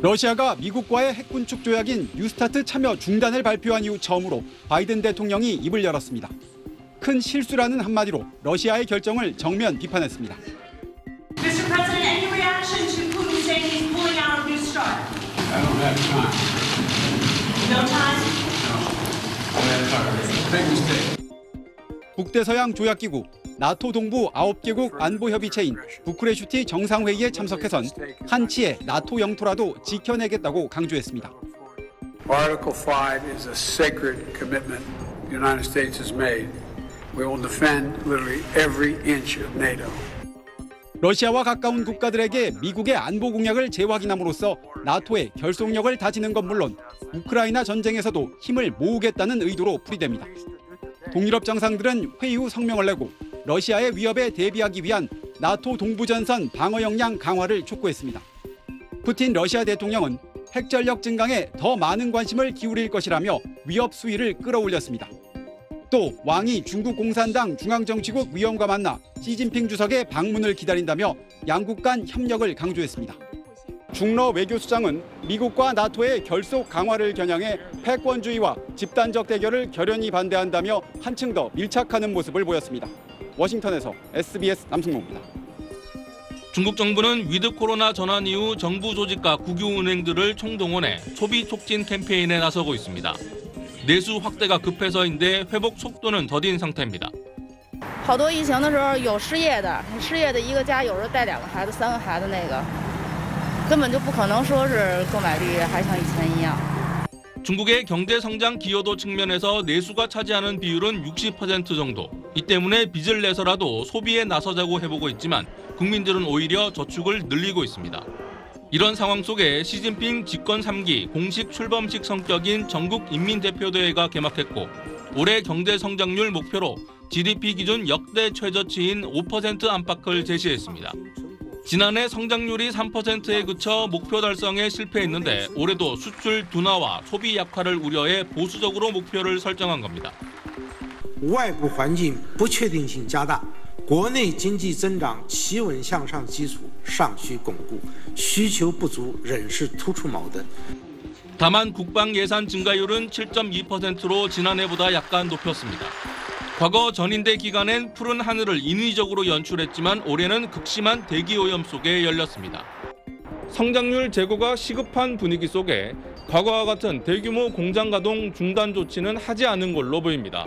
러시아가 미국과의 핵군축 조약인 뉴스타트 참여 중단을 발표한 이후 처음으로 바이든 대통령이 입을 열었습니다. 큰 실수라는 한마디로 러시아의 결정을 정면 비판했습니다. Mr. President, any reaction to Putin saying he's pulling out of New START? I don't have time. No time? I don't have time. Big mistake. 북대서양 조약기구 나토 동부 9개국 안보협의체인 부쿠레슈티 정상회의에 참석해선 한치의 나토 영토라도 지켜내겠다고 강조했습니다. Article 5 is a sacred commitment the United States has made. We will defend literally every inch of NATO. 러시아와 가까운 국가들에게 미국의 안보 공약을 재확인함으로써 나토의 결속력을 다지는 건 물론 우크라이나 전쟁에서도 힘을 모으겠다는 의도로 풀이됩니다. 동유럽 정상들은 회의 후 성명을 내고 러시아의 위협에 대비하기 위한 나토 동부전선 방어 역량 강화를 촉구했습니다. 푸틴 러시아 대통령은 핵전력 증강에 더 많은 관심을 기울일 것이라며 위협 수위를 끌어올렸습니다. 또 왕이 중국 공산당 중앙정치국 위원과 만나 시진핑 주석의 방문을 기다린다며 양국 간 협력을 강조했습니다. 중러 외교수장은 미국과 나토의 결속 강화를 겨냥해 패권주의와 집단적 대결을 결연히 반대한다며 한층 더 밀착하는 모습을 보였습니다. 워싱턴에서 SBS 남승모입니다. 중국 정부는 위드 코로나 전환 이후 정부 조직과 국유은행들을 총동원해 소비 촉진 캠페인에 나서고 있습니다. 내수 확대가 급해서인데 회복 속도는 더딘 상태입니다. 好多疫情的时候有失业的一个家有时候带2个孩子、3个孩子那个，根本就不可能说是购买力还像以前一样。 중국의 경제 성장 기여도 측면에서 내수가 차지하는 비율은 60% 정도. 이 때문에 빚을 내서라도 소비에 나서자고 해보고 있지만 국민들은 오히려 저축을 늘리고 있습니다. 이런 상황 속에 시진핑 집권 3기 공식 출범식 성격인 전국인민대표대회가 개막했고 올해 경제 성장률 목표로 GDP 기준 역대 최저치인 5% 안팎을 제시했습니다. 지난해 성장률이 3%에 그쳐 목표 달성에 실패했는데 올해도 수출 둔화와 소비 약화를 우려해 보수적으로 목표를 설정한 겁니다. 外部环境不确定性加大，国内经济增长企稳向上基础尚需巩固，需求不足仍是突出矛盾。 다만 국방 예산 증가율은 7.2%로 지난해보다 약간 높였습니다. 과거 전인대 기간엔 푸른 하늘을 인위적으로 연출했지만 올해는 극심한 대기 오염 속에 열렸습니다. 성장률 제고가 시급한 분위기 속에 과거와 같은 대규모 공장 가동 중단 조치는 하지 않은 걸로 보입니다.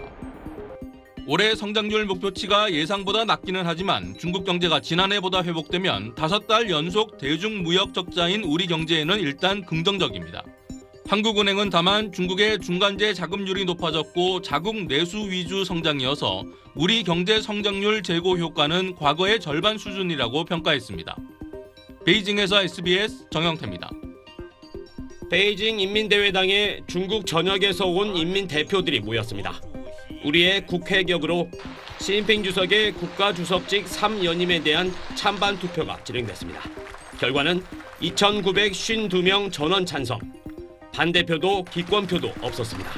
올해 성장률 목표치가 예상보다 낮기는 하지만 중국 경제가 지난해보다 회복되면 5달 연속 대중무역 적자인 우리 경제에는 일단 긍정적입니다. 한국은행은 다만 중국의 중간재 자금률이 높아졌고 자국 내수 위주 성장이어서 우리 경제 성장률 제고 효과는 과거의 절반 수준이라고 평가했습니다. 베이징에서 SBS 정영태입니다. 베이징 인민대회당에 중국 전역에서 온 인민 대표들이 모였습니다. 우리의 국회격으로 시진핑 주석의 국가주석직 3연임에 대한 찬반 투표가 진행됐습니다. 결과는 2,952명 전원 찬성, 반대표도 기권표도 없었습니다.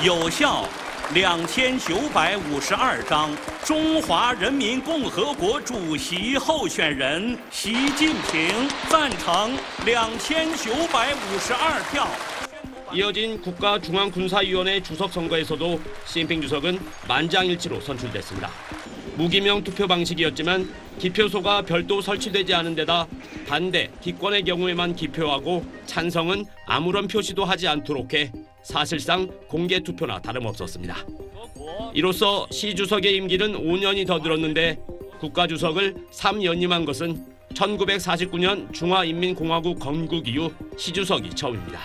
有效2952张中华人民共和国主席候选人习近平赞成2952票. 이어진 국가중앙군사위원회 주석 선거에서도 시진핑 주석은 만장일치로 선출됐습니다. 무기명 투표 방식이었지만 기표소가 별도 설치되지 않은 데다 반대, 기권의 경우에만 기표하고 찬성은 아무런 표시도 하지 않도록 해 사실상 공개 투표나 다름없었습니다. 이로써 시 주석의 임기는 5년이 더 늘었는데 국가주석을 3연임한 것은 1949년 중화인민공화국 건국 이후 시 주석이 처음입니다.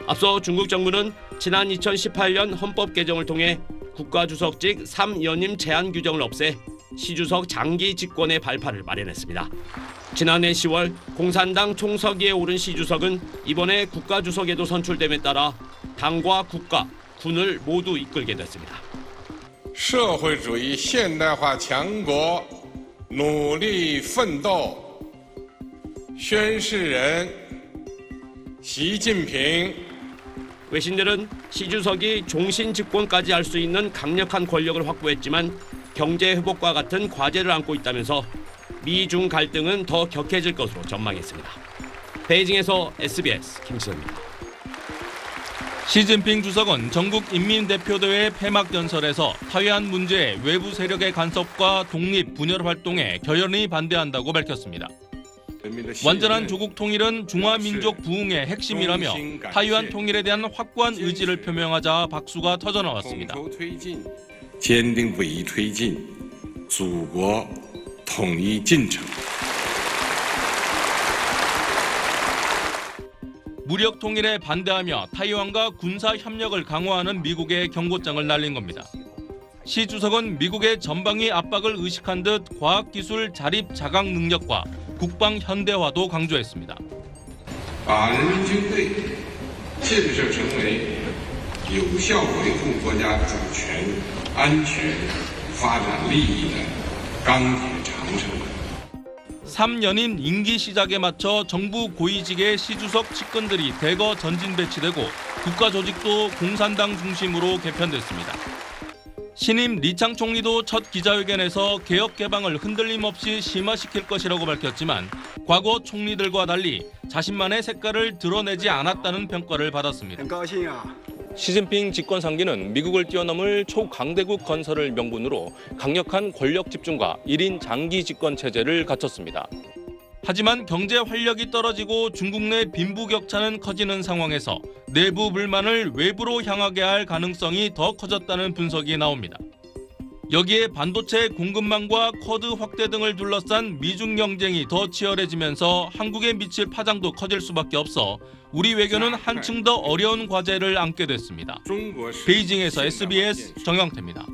앞서 중국 정부는 지난 2018년 헌법 개정을 통해 국가주석직 3연임 제한 규정을 없애 시주석 장기 집권의 발판을 마련했습니다. 지난해 10월 공산당 총서기에 오른 시주석은 이번에 국가주석에도 선출됨에 따라 당과 국가, 군을 모두 이끌게 됐습니다. 社会主义现代化强国努力奋斗宣誓人习近平 외신들은 시 주석이 종신 집권까지 할 수 있는 강력한 권력을 확보했지만 경제 회복과 같은 과제를 안고 있다면서 미중 갈등은 더 격해질 것으로 전망했습니다. 베이징에서 SBS 김시현입니다. 시진핑 주석은 전국인민대표대회 폐막연설에서 타이완 문제의 외부 세력의 간섭과 독립, 분열 활동에 결연히 반대한다고 밝혔습니다. 완전한 조국 통일은 중화민족 부흥의 핵심이라며 타이완 통일에 대한 확고한 의지를 표명하자 박수가 터져나왔습니다. 坚定不移推进祖国统一进程。 무력 통일에 반대하며 타이완과 군사 협력을 강화하는 미국의 경고장을 날린 겁니다. 시 주석은 미국의 전방위 압박을 의식한 듯 과학기술 자립 자각 능력과 국방 현대화도 강조했습니다. 把人民军队建设成为有效维护国家主权、安全、发展利益的钢铁长城。 3년인 임기 시작에 맞춰 정부 고위직의 시 주석 측근들이 대거 전진 배치되고 국가 조직도 공산당 중심으로 개편됐습니다. 신임 리창 총리도 첫 기자회견에서 개혁 개방을 흔들림 없이 심화시킬 것이라고 밝혔지만 과거 총리들과 달리 자신만의 색깔을 드러내지 않았다는 평가를 받았습니다. 시진핑 집권 3기는 미국을 뛰어넘을 초강대국 건설을 명분으로 강력한 권력 집중과 1인 장기 집권 체제를 갖췄습니다. 하지만 경제 활력이 떨어지고 중국 내 빈부격차는 커지는 상황에서 내부 불만을 외부로 향하게 할 가능성이 더 커졌다는 분석이 나옵니다. 여기에 반도체 공급망과 쿼드 확대 등을 둘러싼 미중 경쟁이 더 치열해지면서 한국에 미칠 파장도 커질 수밖에 없어 우리 외교는 한층 더 어려운 과제를 안게 됐습니다. 베이징에서 SBS 정영태입니다.